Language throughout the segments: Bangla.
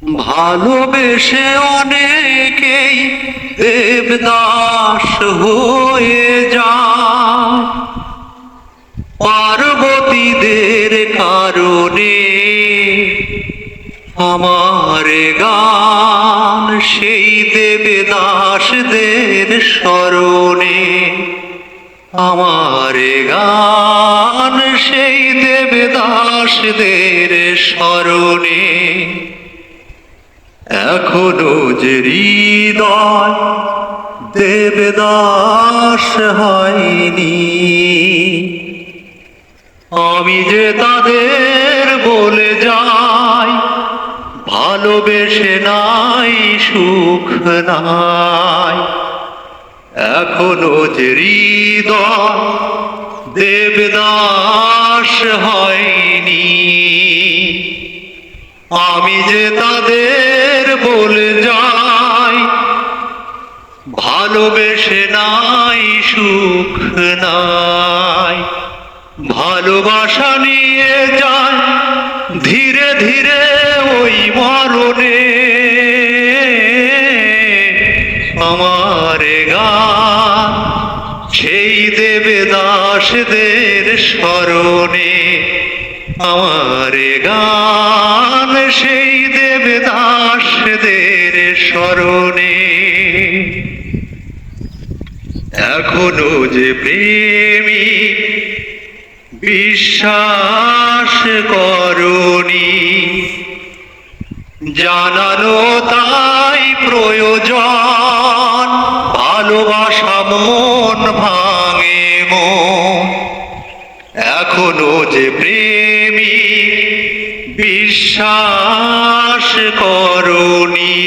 ভালোবেসে অনেকেই দেবদাস হয়ে যায় পার্বতীদের কারণে। আমার গান সেই দেবদাসদের স্মরণে। আমার গান সেই দেবদাসদের স্মরণে। এখনো যে হৃদয় দেবদাস হয়নি, আমি যে তাদের বলে যাই ভালোবেসে নাই সুখ নাই। এখনো যে হৃদয় দেবদাস হয়নি, আমি যে তাদের বলে যাই ভালোবেসে নাই সুখ নাই। ভালোবাসা নিয়ে যায় ধীরে ধীরে ওই মরণে। আমার গান সেই দেবদাসদের স্মরণে। আমার গান সেই দেবদাসদের স্মরণে। এখনো যে প্রেমী বিশ্বাস করনি, জানানো তাই প্রয়োজন। ভালোবাসা মন ভাঙে মন। এখনো যে প্রেমী বিশ্বাস করনি,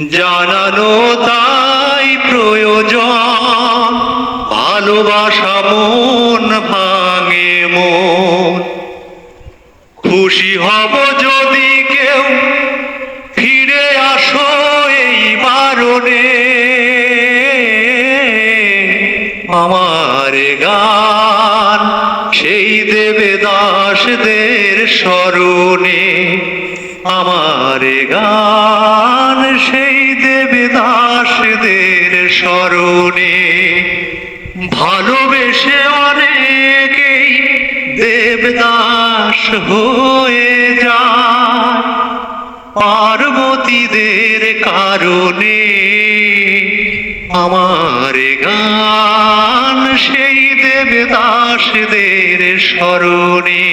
জানানো তাই প্রয়োজন। ভালোবাসা মন ভাঙে মন। খুশি হব যদি কেউ ফিরে আসো এই বারণে। আমার গান সেই দেবদাসদের স্মরণে। আমার গান সেই দেবদাসদের স্মরণে। ভালোবেসে অনেকেই দেবদাস হয়ে যায় পার্বতীদের কারণে। আমার গান সেই দেবদাসদের স্মরণে।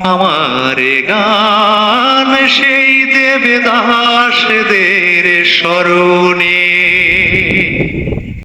আমার গান সেই দেবদাসদের স্মরণে।